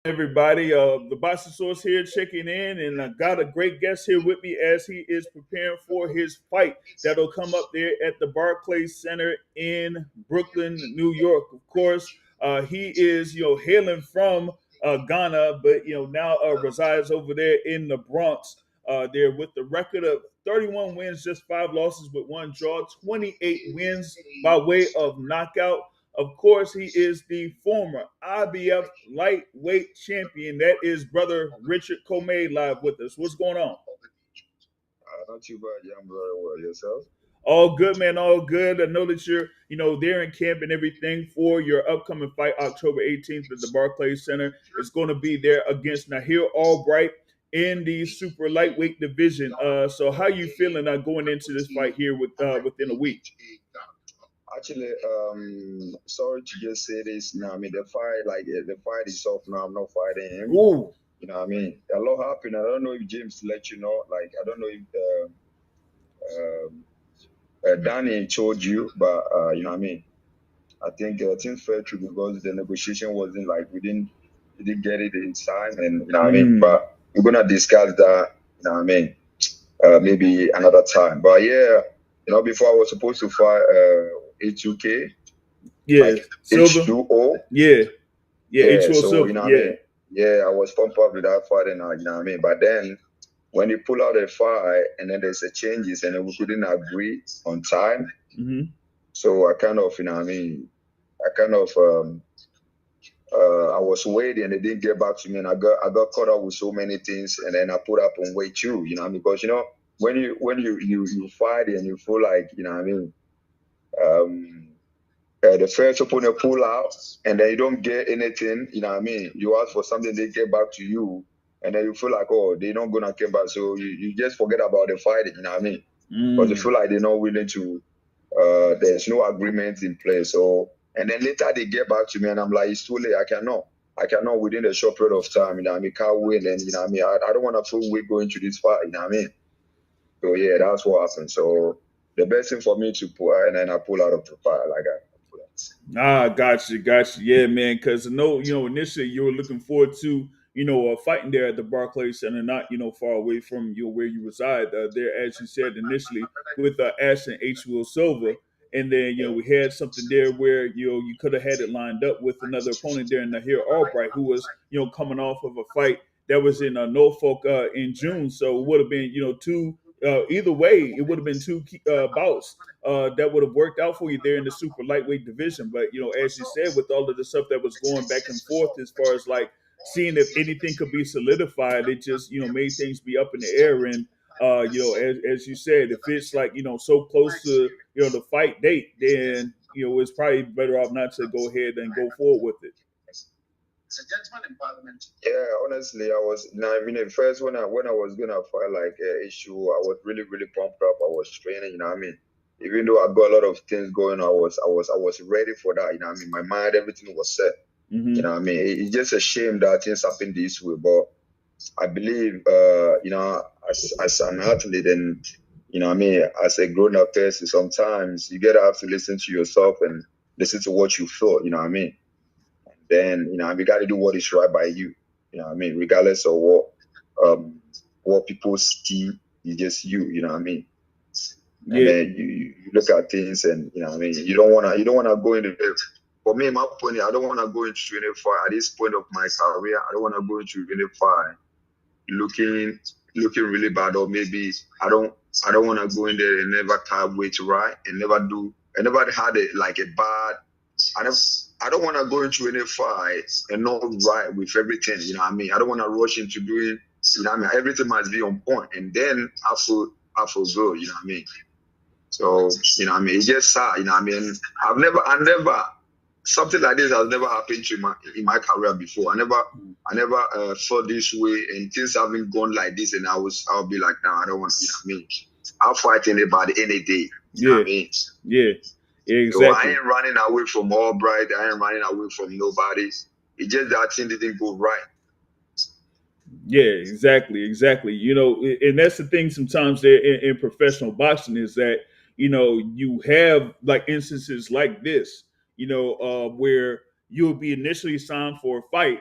Everybody, the boxing source here checking in, and I got a great guest here with me as he is preparing for his fight that'll come up there at the Barclays Center in Brooklyn, New York. Of course, he is hailing from Ghana, but now resides over there in the Bronx. There with the record of 31 wins, just 5 losses with 1 draw, 28 wins by way of knockout. Of course, he is the former IBF lightweight champion. That is brother Richard Commey live with us. What's going on? Not too bad, yeah, I'm very well. Yourself? All good, man. All good. I know that you're, there in camp and everything for your upcoming fight, October 18th at the Barclays Center. It's going to be there against Nahir Albright in the super lightweight division. So how you feeling going into this fight here within a week? Actually, sorry to just say this. The fight, the fight is off now. I'm not fighting him. Ooh. A lot happened. I don't know if James let you know. I don't know if Danny told you, but I think things fell through because the negotiation wasn't we didn't get it in time, and But we're gonna discuss that. Maybe another time. But yeah, before I was supposed to fight H2K. Yeah, Silver. H2O. Yeah, H2O so Silver. I was pumped up with that fight, and But then when you pull out a fight and then there's a changes and then we couldn't agree on time, so I kind of, I was waiting and they didn't get back to me, and I got caught up with so many things, and then I put up on weight too, because when you fight and you feel like the first opponent pull out and then you don't get anything, you ask for something, they get back to you, and then you feel like, oh, they're not gonna come back, so you just forget about the fighting, because you feel like they're not willing to, there's no agreement in place. So, and then later they get back to me and I'm like, it's too late, I cannot within a short period of time, can't win, and I don't want to feel weak going to this fight, So yeah, that's what happened. So the best thing for me to pull, and then I pull out of the fight Gotcha. Yeah, man. Because I know, initially you were looking forward to, fighting there at the Barclays Center, not, far away from where you reside there, as you said initially, with Ashton H. Will Silva. And then, we had something there where, you could have had it lined up with another opponent there in Nahir Albright, who was, coming off of a fight that was in Norfolk in June. So it would have been, two. Either way, it would have been two bouts that would have worked out for you there in the super lightweight division. But as you said, with all of the stuff that was going back and forth, as far as seeing if anything could be solidified, it just made things be up in the air. And as you said, if it's so close to the fight date, then it's probably better off not to go ahead and go forward with it. It's a gentleman in parliament. Yeah, honestly, I was. At first when I was gonna fight issue, I was really pumped up. I was training. Even though I got a lot of things going, I was ready for that. My mind, everything was set. It's just a shame that things happen this way, but I believe, as an athlete and as a grown-up person, sometimes you gotta have to listen to yourself and listen to what you feel. Then we got to do what is right by you. Regardless of what people see, it's just you. And then you look at things, and you don't wanna go into the. For me, my point, I don't wanna go into any fight at this point of my career. I don't wanna go into any fight looking really bad, or maybe I don't wanna go in there and never carve weight right and never had a bad. I don't want to go into any fight and not right with everything, I don't want to rush into doing, everything must be on point, and then I feel good, So, it's just sad, I never, something like this has never happened in my career before. I never felt this way, and things haven't gone like this, and I'll be like, no, I don't want to, I'll fight anybody any day, Yeah. Exactly. So I ain't running away from Albright. I ain't running away from nobody. It's just that thing didn't go right. Yeah, exactly. And that's the thing sometimes there in professional boxing is that, you have instances like this, where you'll be initially signed for a fight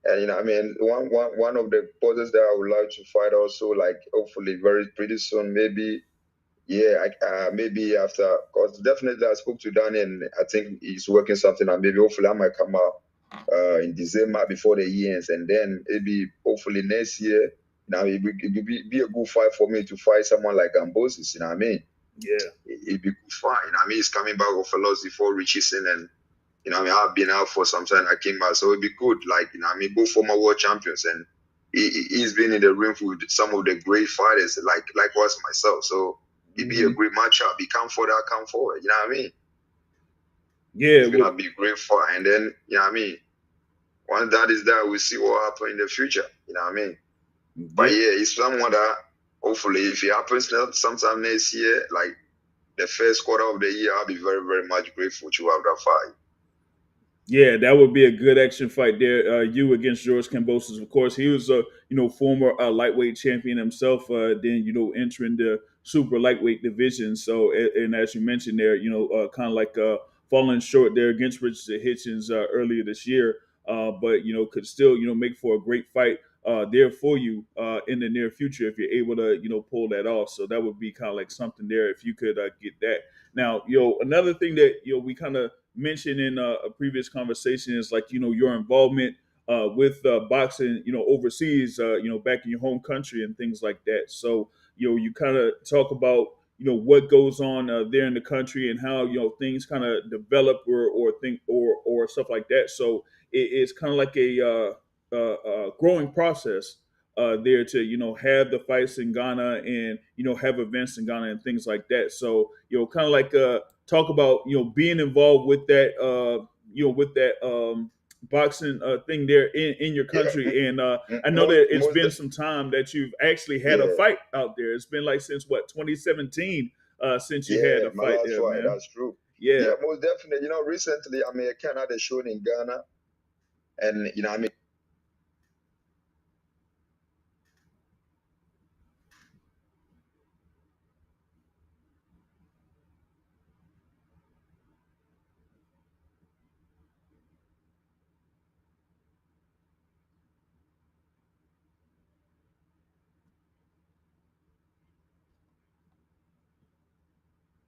And I mean, one of the poses that I would like to fight also, like hopefully very pretty soon, maybe yeah, maybe after, because definitely I spoke to Danny and I think he's working something and maybe hopefully I might come out in December before the year ends, and then maybe hopefully next year. Now it will be a good fight for me to fight someone like Gambosis. You know what I mean? Yeah, It'd be good fight. You know what I mean? He's coming back with a loss before Richardson, and I mean I've been out for some time. I came back, so it'd be good. Like I mean, both former world champions, and he's been in the ring with some of the great fighters, like was myself. So it'd be a hmm great matchup. He come forward, I come forward. You know what I mean? yeah. It's gonna be a great fight, and then what I mean. Once that is there, we'll see what happens in the future. You know what I mean? But Yeah, yeah, it's someone that hopefully, if it happens sometime next year, like the first quarter of the year, I'll be very, very much grateful to have that fight. yeah, that would be a good action fight there. You against George Kambosos, of course. He was a former lightweight champion himself. Then entering the super lightweight division. So and as you mentioned there, kind of like falling short there against Richard Hitchens earlier this year. But could still make for a great fight there for you in the near future if you're able to pull that off. So that would be kind of like something there if you could get that. Now, another thing that we kind of mentioned in a previous conversation is like your involvement with boxing overseas back in your home country and things like that. So you kind of talk about what goes on there in the country and how things kind of develop or think or stuff like that. So it's kind of like a growing process there to have the fights in Ghana and have events in Ghana and things like that. So kind of like talk about being involved with that with that boxing thing there in your Yeah, country. And I know most, that it's most, been some time that you've actually had a yeah, fight out there. It's been like since what 2017 since you had yeah, a my fight last there, fight, man. that's true. Yeah. Yeah, most definitely. Recently, I mean, I had a show in Ghana, and I mean,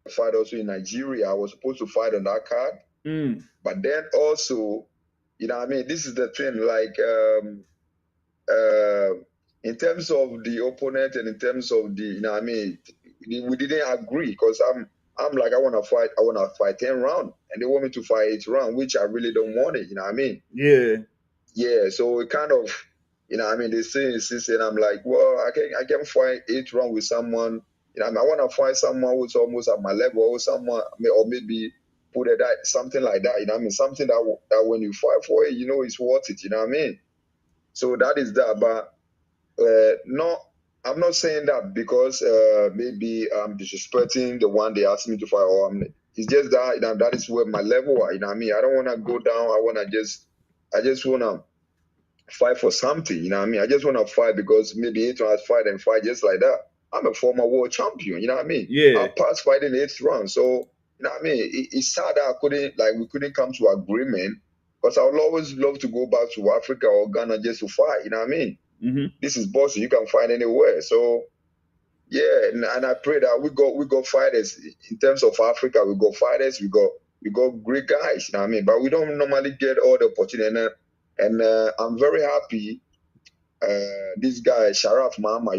fight also in Nigeria. I was supposed to fight on that card, Mm. but then also, I mean, this is the thing, like. Uh, in terms of the opponent and in terms of the, I mean, we didn't agree because I'm like, I want to fight 10 round, and they want me to fight 8 round, which I really don't want it. You know what I mean? Yeah. Yeah. So it kind of, I mean, they say insist, and I'm like, well, I can fight 8 round with someone. I mean, I want to fight someone who's almost at my level, or someone, or maybe put it that something like that. You know what I mean? Something that when you fight for it, it's worth it. You know what I mean? So that is that, but no, I'm not saying that because maybe I'm disrespecting the one they asked me to fight, or it's just that that is where my level are. You know what I mean? I don't want to go down. I just want to fight for something. You know what I mean? I just want to fight because maybe 8 rounds fight and fight just like that. I'm a former world champion. You know what I mean? I Yeah. passed fighting 8 rounds, so what I mean? It's sad that we couldn't come to agreement because I would always love to go back to Africa or Ghana just to fight. You know what I mean? Hmm. This is boxing. You can find anywhere. So yeah, and I pray that we got fighters in terms of Africa. We got fighters. We got great guys. You know what I mean? But we don't normally get all the opportunity. And I'm very happy. This guy Sharaf Mahama,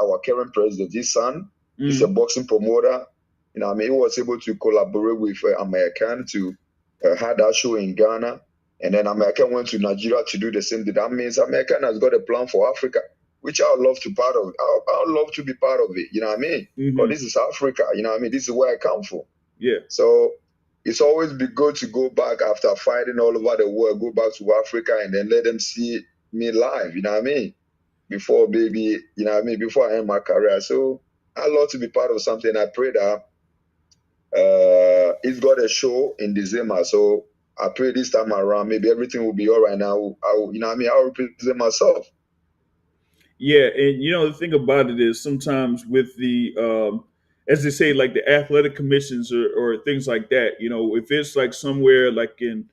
our current president, his son, is a Mm. boxing promoter. I mean, he was able to collaborate with American to have that show in Ghana, and then American went to Nigeria to do the same thing. That means American has got a plan for Africa, which I would love to part of. I would love to be part of it. You know what I mean? Because Hmm. this is Africa. You know what I mean? This is where I come from. Yeah. So it's always be good to go back after fighting all over the world, go back to Africa and then let them see me live. You know what I mean? Before baby, before I end my career. So I love to be part of something. I pray that he's got a show in December. So I pray this time around, maybe everything will be all right now. I'll represent myself. Yeah, and the thing about it is sometimes with the as they say, like the athletic commissions or things like that. If it's like somewhere like in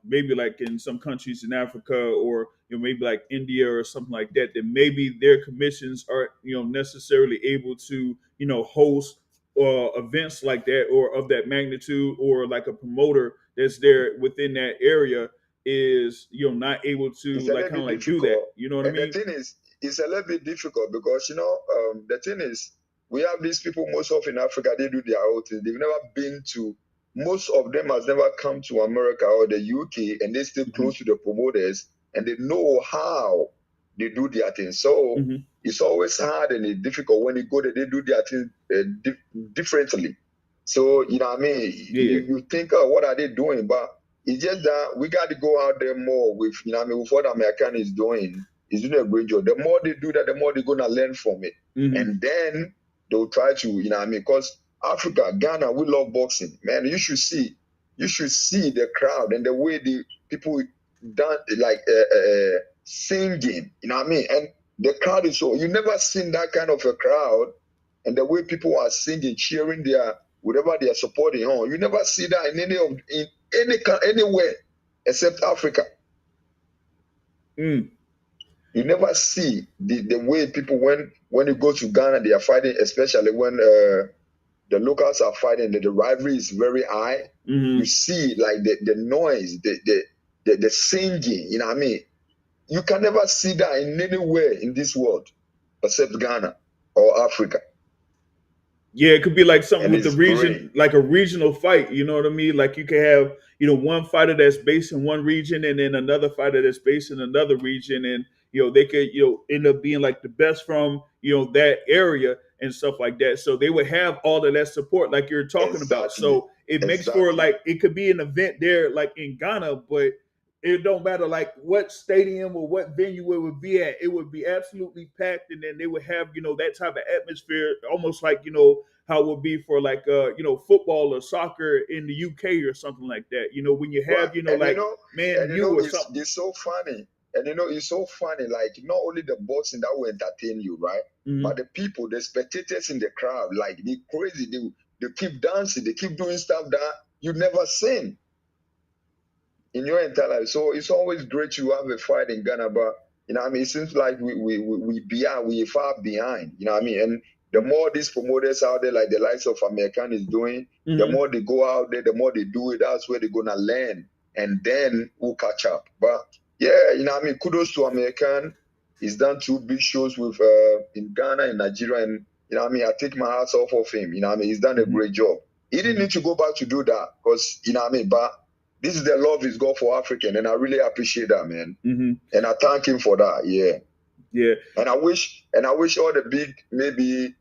maybe like in some countries in Africa, or maybe like India or something like that, that maybe their commissions aren't necessarily able to host events like that or of that magnitude, or like a promoter that's there within that area is not able It's to a like little kind of bit like do that. difficult. You know what I And the mean? thing is, it's a little bit difficult because, the thing is, we have these people most of in Africa, they do their own thing. They've never been to, most of them has never come to America or the UK, and they stay Hmm. close to the promoters and they know how they do their thing. So Hmm. it's always hard and it's difficult when you go there, they do their thing differently. So, you know what I mean? Yeah. You think, oh, what are they doing? But it's just that we got to go out there more with, what I mean, with what American is doing. Is doing a great job. The more they do that, the more they're gonna learn from it, Hmm. and then they'll try to, what I mean, because Africa, Ghana, we love boxing, man. You should see the crowd and the way the people done like singing, you know what I mean, and the crowd is so you never seen that kind of a crowd, and the way people are singing, cheering their whatever they are supporting on. You never see that in anywhere except Africa. Mm. You never see the way people when you go to Ghana, they are fighting, especially when the locals are fighting, the rivalry is very high. You Hmm. see like the noise, the singing, you know what I mean? You can never see that in anywhere in this world except Ghana or Africa. Yeah, it could be like something And with the it's great. region, like a regional fight. You know what I mean? Like you could have, one fighter that's based in one region, and then another fighter that's based in another region, and they could, end up being like the best from, that area and stuff like that. So they would have all of that support, like you're talking about. Exactly. So it makes for Exactly. like it could be an event there, like in Ghana, but it don't matter like what stadium or what venue it would be at. It would be absolutely packed, and then they would have that type of atmosphere, almost like how it would be for like football or soccer in the UK or something like that. When you But have like Man U or something. it's so funny. And it's so funny, like not only the boxing that will entertain you, right? But Hmm. the people, the spectators in the crowd, like they crazy, they keep dancing, they keep doing stuff that you never seen in your entire life. So it's always great to have a fight in Ghana, but I mean, it seems like we far behind, you know what I mean? And the more these promoters out there, like the likes of American is doing, the Hmm. more they go out there, the more they do it, that's where they're gonna learn, and then we'll catch up. But yeah, you know what I mean, kudos to American. He's done two big shows with in Ghana and Nigeria, and you know what I mean, I take my hats off of him. You know what I mean, he's done a Hmm. great job. He didn't Hmm. need to go back to do that because you know what I mean, but this is the love he's got for African, and I really appreciate that, man. Hmm. And I thank him for that. Yeah. Yeah. And I wish all the big, maybe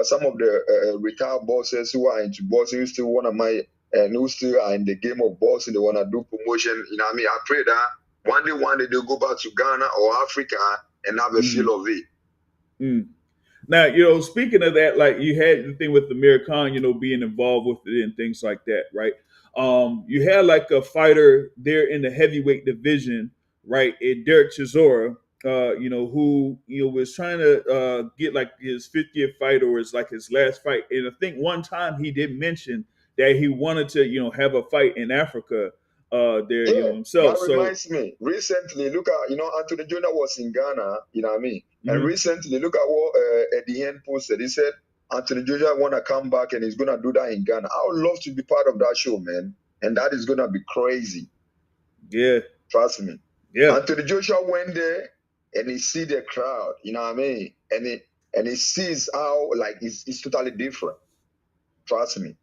some of the retired bosses who are into boxing, who still want to my and who still are in the game of boxing, they want to do promotion. You know what I mean? I pray that one day they'll go back to Ghana or Africa and have a Hmm. feel of it. Mm. Now, speaking of that, like you had the thing with Amir Khan, being involved with it and things like that, right? You had like a fighter there in the heavyweight division, right? Derek Chisora, who was trying to get like his 50th fight, or it's like his last fight. And I think one time he did mention that he wanted to, have a fight in Africa, there, Yeah, himself. that So, reminds me. Recently, look at Anthony Jonah was in Ghana. You know what I mean? And mhm. recently, look at what Eddie Hearn posted. He said Anthony Joshua want to come back and he's gonna do that in Ghana. I would love to be part of that show, man. And that is gonna be crazy. Yeah, Trust me. yeah. Anthony Joshua went there and he see the crowd. You know what I mean? And he sees how like it's totally different. Trust me.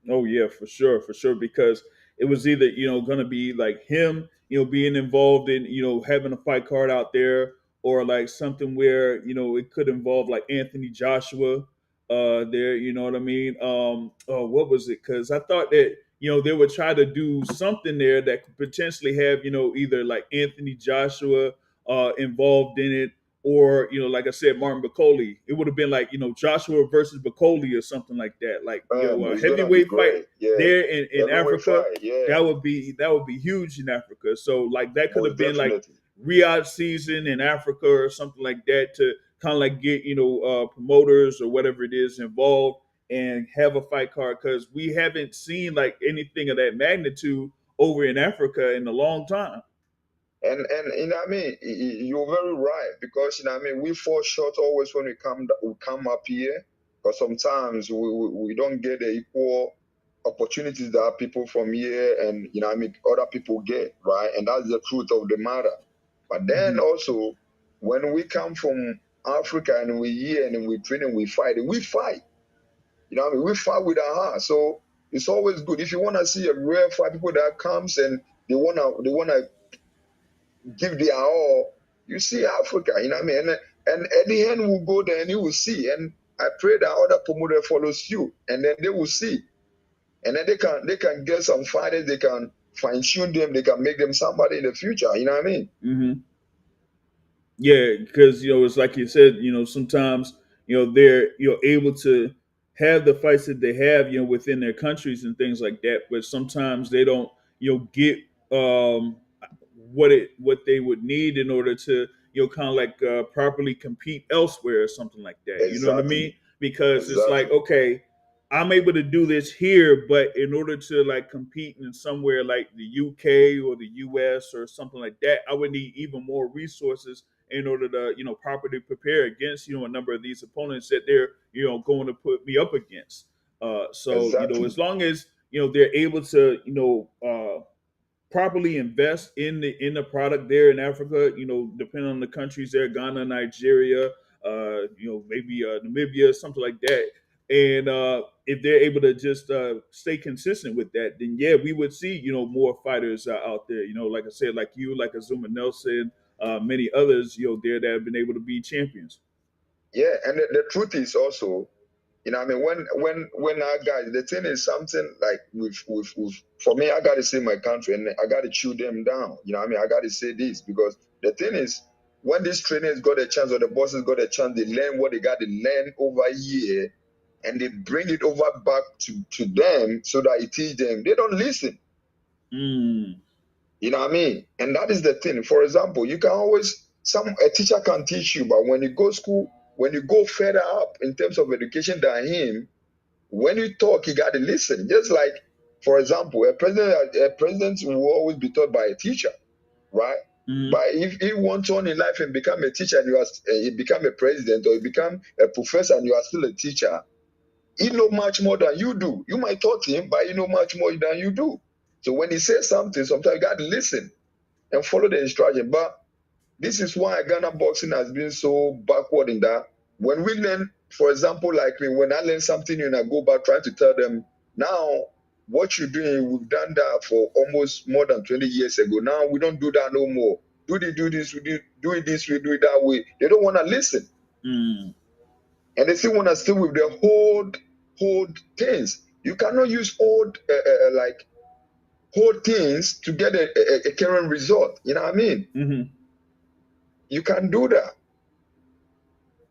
Oh yeah, for sure. Because it was either going to be like him, being involved in having a fight card out there, or like something where it could involve like Anthony Joshua, there. You know what I mean? What was it? Because I thought that they would try to do something there that could potentially have either like Anthony Joshua involved in it, or like I said, Martin Bacoli. It would have been like Joshua versus Bacoli or something like that. Like Man, a it's gonna be heavyweight fight great. Yeah. there in Heavyweight Africa. fight, yeah. That would be huge in Africa. So like that could Most have been like definitely. Riyadh season in Africa or something like that, to kind of like get promoters or whatever it is involved and have a fight card, because we haven't seen like anything of that magnitude over in Africa in a long time. And you know what I mean, you're very right, because you know what I mean, we fall short always when we come up here, because sometimes we don't get the equal opportunities that people from here and you know what I mean other people get, right? And that's the truth of the matter. But then Hmm. also, when we come from Africa and we here and we train and we fight, we fight. You know what I mean? We fight with our heart. So it's always good if you want to see a real fight, people that comes and they wanna give their all. You see Africa, you know what I mean? And at the end, we'll go there and you will see. And I pray that other promoter follows you, and then they will see. And then they can get some fighters, they can fine tune them, they can make them somebody in the future. You know what I mean? Hmm. Yeah, because it's like you said, sometimes they're able to have the fights that they have within their countries and things like that, but sometimes they don't get um what they would need in order to kind of like properly compete elsewhere or something like that. You know what I mean? Exactly. Because it's like, Exactly. okay, I'm able to do this here, but in order to like compete in somewhere like the UK or the US or something like that, I would need even more resources in order to properly prepare against a number of these opponents that they're going to put me up against. So Exactly. as long as they're able to properly invest in the product there in Africa, depending on the countries there, Ghana, Nigeria, maybe Namibia, something like that. And if they're able to just stay consistent with that, then yeah, we would see more fighters out there. Like I said, like you, like Azuma Nelson, many others, there that have been able to be champions. Yeah, and the truth is also, you know, what I mean, when our guys, the thing is something like with for me, I gotta say my country and I gotta chew them down. You know, what I mean, I gotta say this because the thing is, when these trainers got a chance or the bosses got a chance, they learn what they got to learn over here, and they bring it over back to them so that it teach them. They don't listen. Mm, You know what I mean? And that is the thing. For example, you can always a teacher can teach you, but when you go school, when you go further up in terms of education than him, when you talk, you got to listen. Just like, for example, a president will always be taught by a teacher, right? mm, But if he wants on in life and become a teacher, and he become a president or you become a professor and you are still a teacher, he know much more than you do. You might taught him, but he know much more than you do. So when he says something, sometimes you got to listen and follow the instruction. But this is why Ghana boxing has been so backward in that. When we learn, for example, like me, when I learn something new and I go back trying to tell them, now what you're doing, we've done that for almost more than 20 years ago. Now we don't do that no more. Do this, do it this, we do it that way. They don't want to listen. mm, And they still want to still with the old things. You cannot use old things to get a current result. You know what I mean? mm-hmm. You can do that.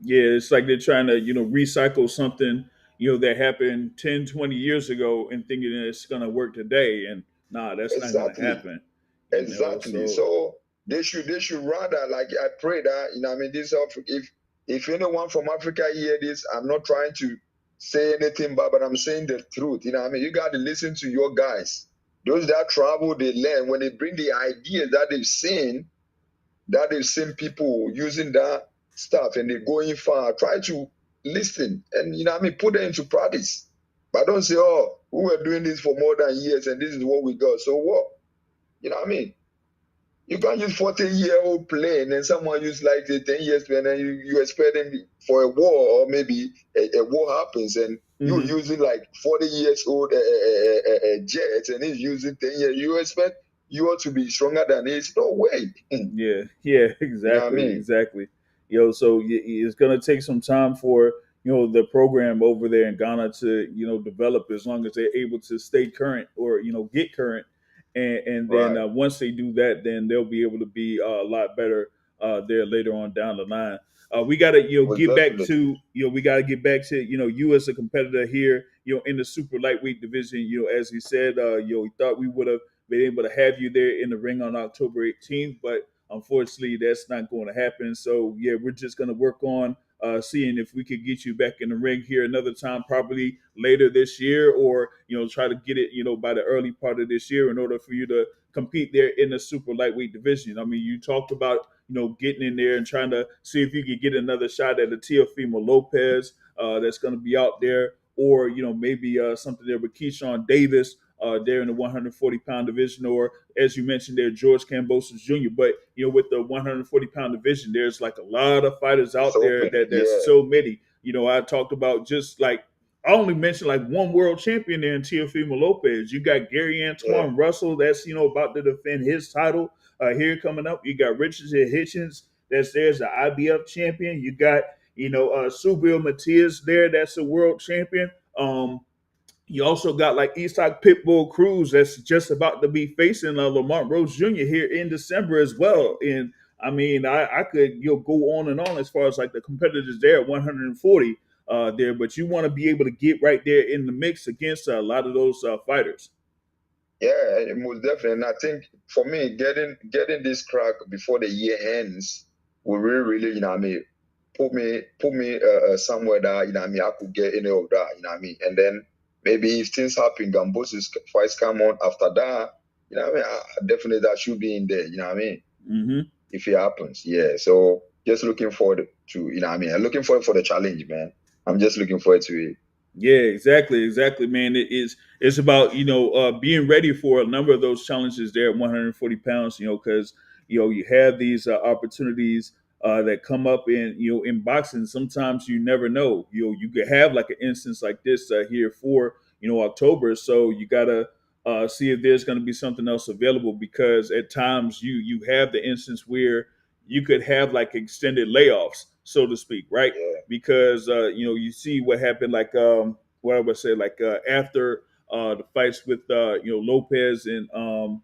Yeah, it's like they're trying to, recycle something, that happened 10, 20 years ago and thinking that it's going to work today. And nah, that's not going to Exactly. happen, Exactly. so. So they should rather, like, I pray that, you know, I mean, this if anyone from Africa hear this, I'm not trying to say anything bad, but I'm saying the truth. You know, I mean, you got to listen to your guys. Those that travel, they learn when they bring the ideas that they've seen people using that stuff and they're going far. Try to listen and you know what I mean, put it into practice. But don't say, oh, we were doing this for more than years and this is what we got. So what? You know what I mean? You can't use 40-year-old plane and someone use like a 10 years plane and you expect them for a war or maybe a war happens and you're Hmm. using like 40 years old jet and he's using 10 years. You expect you ought to be stronger than this? No way. You Yeah, yeah, know what I exactly, mean? exactly. So it's going to take some time for the program over there in Ghana to develop, as long as they're able to stay current or get current, and then Right. once they do that, then they'll be able to be a lot better there later on down the line. We got to Was get back definitely. to we got to get back to you as a competitor here in the super lightweight division. As we said, we thought we would have been able to have you there in the ring on October 18th, but unfortunately, that's not going to happen. So yeah, we're just going to work on seeing if we could get you back in the ring here another time, probably later this year, or try to get it by the early part of this year in order for you to compete there in the super lightweight division. I mean, you talked about getting in there and trying to see if you could get another shot at a Teofimo Lopez that's going to be out there, or maybe something there with Keyshawn Davis there in the 140-pound division, or as you mentioned there, George Kambosos Jr. But with the 140-pound division, there's like a lot of fighters out So there many, that's yeah, so many. I talked about just like I only mentioned like one world champion there in Teofimo Lopez. You got Gary yeah, Antoine Russell that's about to defend his title here coming up. You got Richard Hitchens there's the IBF champion. You got Subil Matias there that's a world champion. You also got like Isak Pitbull Cruz that's just about to be facing Lamont Rose Jr. here in December as well. And I mean, I could go on and on as far as like the competitors there at 140 there, but you want to be able to get right there in the mix against a lot of those fighters. yeah, most definitely. And I think for me, getting this crack before the year ends will really, put me somewhere that I could get any of that. And then maybe if things happen, Gambosis fights come on after that. Definitely that should be in there. Mm-hmm. If it happens, yeah. So just looking forward to, I'm looking forward for the challenge, man. I'm just looking forward to it. Yeah, exactly, man. It's about being ready for a number of those challenges there at 140 pounds. Because you have these opportunities that come up in boxing. Sometimes you never know. You could have like an instance like this here for October. So you gotta see if there's going to be something else available, because at times you have the instance where you could have like extended layoffs, so to speak, right? Yeah, Because you see what happened, like what I would say, like after the fights with Lopez and Vasyl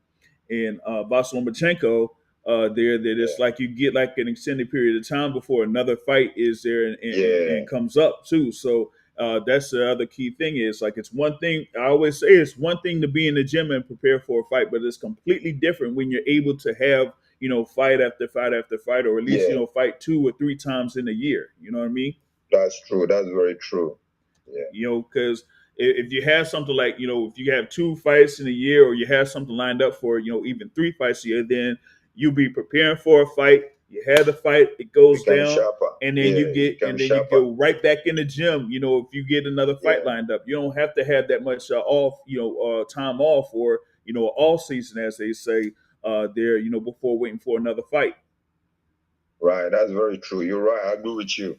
Lomachenko, there that yeah, it's like you get like an extended period of time before another fight is there and yeah. comes up too. So that's the other key thing, is like it's one thing, I always say it's one thing to be in the gym and prepare for a fight, but it's completely different when you're able to have fight after fight after fight, or at least Yeah, fight 2 or 3 times in a year. You know what I mean? that's true. That's very true. Yeah, Because if you have something like, if you have 2 fights in a year, or you have something lined up for, even 3 fights a year, then you'll be preparing for a fight. You have the fight, it goes become down, sharper. and then Yeah, become you sharper. go right back in the gym. If you get another fight Yeah, lined up, you don't have to have that much off, time off, or all season, as they say there, before waiting for another fight. right. That's very true. You're right. I agree with you.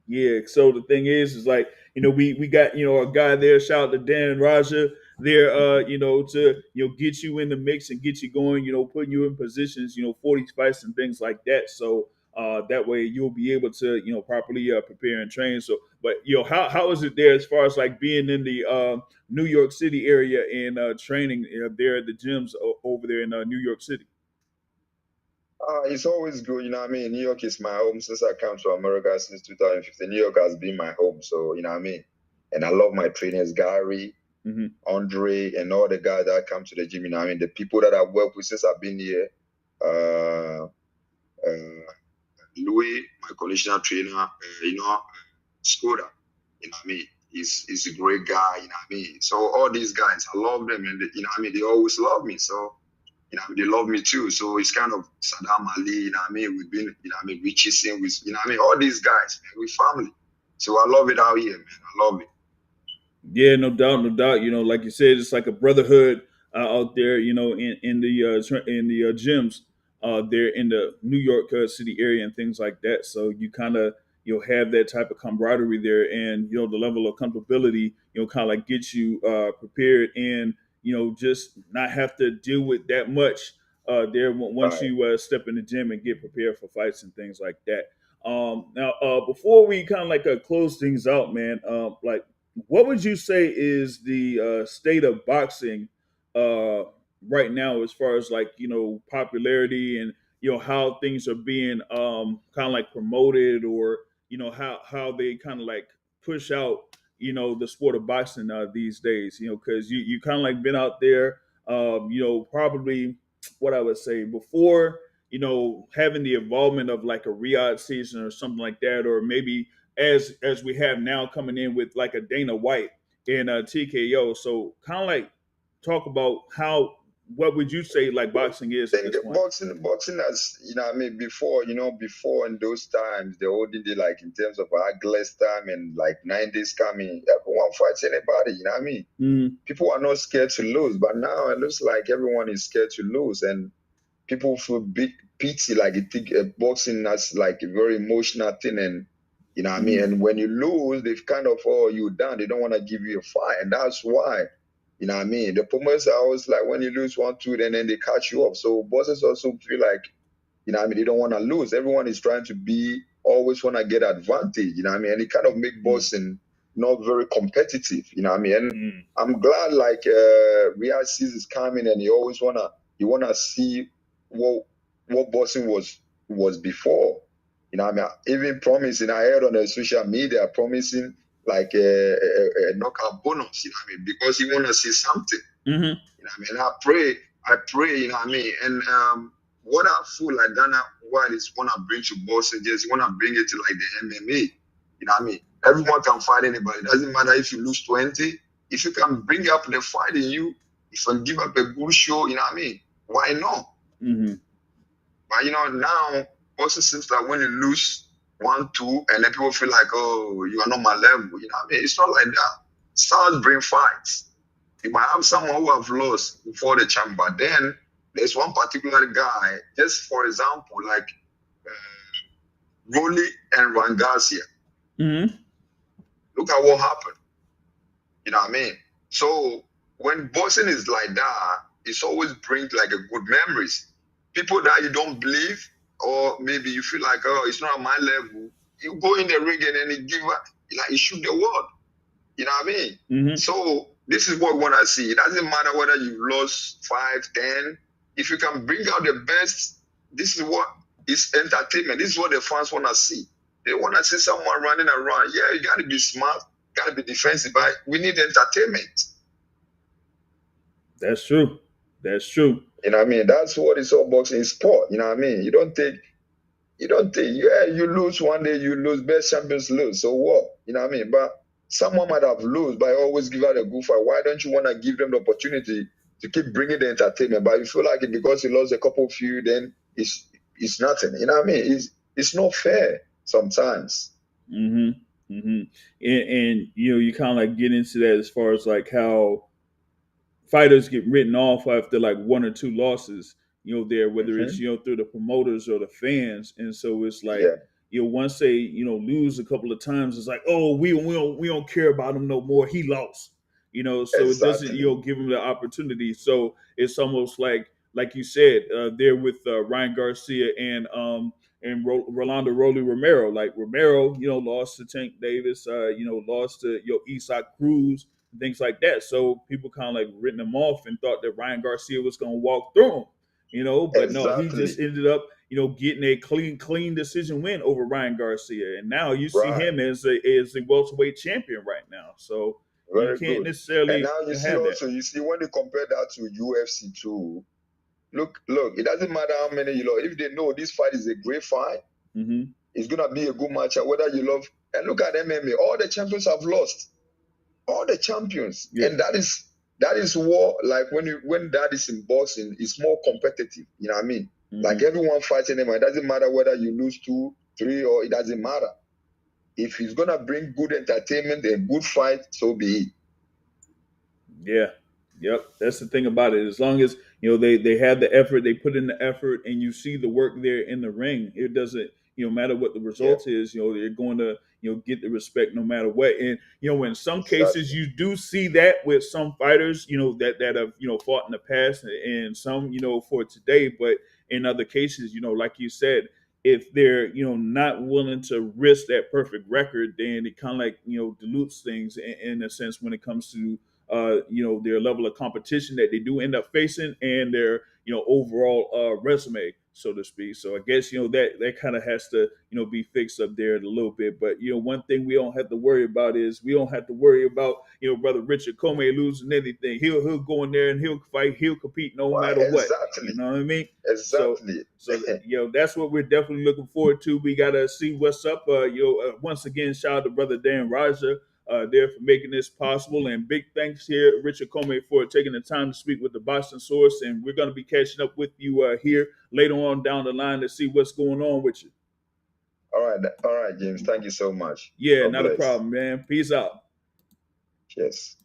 Yeah. So the thing is like, we got, a guy there, shout out to Dan Raja there, to, get you in the mix and get you going, putting you in positions, for these fights and things like that. So that way you'll be able to, properly prepare and train. So, but, how is it there as far as like being in the New York City area and training there at the gyms over there in New York City? It's always good. New York is my home since I came to America since 2015. New York has been my home. So, and I love my trainers, Gary, Hmm. Andre, and all the guys that come to the gym. The people that I work with since I've been here. Uh, uh, Louis, my conditional trainer, Skoda, he's a great guy, So all these guys, I love them, and they always love me. So, they love me too. So it's kind of Saddam Ali, we've been, Richie Singh, with, all these guys, man, we family. So I love it out here, man. I love it. Yeah, no doubt, no doubt. Like you said, it's like a brotherhood out there. In the gyms there in the New York City area and things like that. So you kind of have that type of camaraderie there, and the level of comfortability kind of like gets you prepared, and just not have to deal with that much there once Right. you step in the gym and get prepared for fights and things like that. Now, before we kind of like close things out, man, like what would you say is the state of boxing uh, right now, as far as like popularity and how things are being kind of like promoted, or how they kind of like push out the sport of boxing these days? Because you kind of like been out there, probably what I would say before. having the involvement of like a Riyadh season or something like that, or maybe as we have now coming in with like a Dana White and TKO. So kind of like talk about how what would you say like boxing is at Think this point? boxing as I mean, before before in those times, the olden day, like in terms of Agles time and like 90s coming, everyone fights anybody. You know what I mean? Mm, People are not scared to lose, but now it looks like everyone is scared to lose, and people feel big pity, like you think boxing as like a very emotional thing, and you know what I mean. mm, And when you lose, they've kind of you down. They don't want to give you a fight, and that's why. You know what I mean? The promoters are always like when you lose 1-2, then they catch you up. So bosses also feel like you know what I mean, they don't want to lose. Everyone is trying to be always want to get advantage. You know what I mean? And it kind of make mm, boxing not very competitive. You know what I mean? And mm, I'm glad like Real sees is coming, and you wanna see what boxing was before. You know what I mean? Even promising, I heard on the social media promising like a knockout bonus. You know what I mean? Because you wanna see something. mm-hmm, You know what I mean? I pray, you know what I mean? And what I feel like Ghana what is wanna bring to boxing, just wanna bring it to like the MMA. You know what I mean? Everyone can fight anybody. It doesn't matter if you lose 20. If you can bring up the fight in you, if you can give up a good show, you know what I mean? Why not? mm-hmm. But now boxing seems like when you lose 1-2, and then people feel like, oh, you are not my level. You know what I mean? It's not like that. Stars bring fights. You might have someone who have lost before the champ, but then there's one particular guy, just for example, like Rolly and Van Garcia. Mm-hmm. Look at what happened. You know what I mean? So when boxing is like that, it's always brings like a good memories. People that you don't believe, or maybe you feel like, oh, it's not at my level. You go in the ring and then you give like you shoot the world. You know what I mean? Mm-hmm. So this is what we want to see. It doesn't matter whether you've lost 5, 10. If you can bring out the best, this is what is entertainment. This is what the fans want to see. They want to see someone running around. Yeah, you got to be smart, got to be defensive, but we need entertainment. That's true. That's true. You know what I mean? That's what it's all boxing sport. You know what I mean? Yeah, you lose one day, you lose, best champions lose. So what? You know what I mean? But someone might have lost, but I always give out a good fight. Why don't you want to give them the opportunity to keep bringing the entertainment? But you feel like it because you lost a couple of few, then it's nothing. You know what I mean? It's not fair sometimes. Mm-hmm. Mm-hmm. And you kind of like get into that as far as like how fighters get written off after like one or two losses, there, whether it's, Mm-hmm. through the promoters or the fans. And so it's like, Yeah, once they, lose a couple of times, it's like, oh, we don't care about him no more. He lost, so it doesn't, exactly. give him the opportunity. So it's almost like you said, there with Ryan Garcia and Rolando Rolly Romero. Like Romero, lost to Tank Davis, lost to Isak Cruz, things like that. So people kind of like written him off and thought that Ryan Garcia was going to walk through him, but no, he just Exactly. ended up, getting a clean decision win over Ryan Garcia. And now you see Right. him as a welterweight champion right now. So you Very can't good. And necessarily now you see have that. also, you see when you compare that to UFC too, look, it doesn't matter how many you love. If they know this fight is a great fight, Mm-hmm. it's gonna be a good match, whether you love. And look at MMA, all the champions have lost, all the champions, Yeah. and that is what like when that is in boxing, it's more competitive. You know what I mean? Mm-hmm. Like everyone fighting them. It doesn't matter whether you lose 2, 3, or it doesn't matter. If it's gonna bring good entertainment and good fight, so be it. Yeah. Yep. That's the thing about it. As long as they have the effort, they put in the effort, and you see the work there in the ring. It doesn't matter what the Yeah, result is. They're going to get the respect no matter what. And in some cases exactly. you do see that with some fighters that have fought in the past, and some for today. But in other cases, like you said, if they're not willing to risk that perfect record, then it kind of like dilutes things in a sense when it comes to their level of competition that they do end up facing, and their overall resume. so to speak. So I guess that kind of has to be fixed up there a little bit. But one thing we don't have to worry about is we don't have to worry about brother Richard Commey losing anything. He'll go in there and he'll fight, he'll compete no Why, matter what. exactly. You know what I mean? Exactly. So that's what we're definitely looking forward to. We gotta see what's up. Once again, shout out to brother Dan Raja there for making this possible, and big thanks here, Richard Commey, for taking the time to speak with the Boston Source. And we're gonna be catching up with you here later on down the line to see what's going on with you. All right, James. Thank you so much. Yeah, God not bless. a problem, man. Peace out. Yes.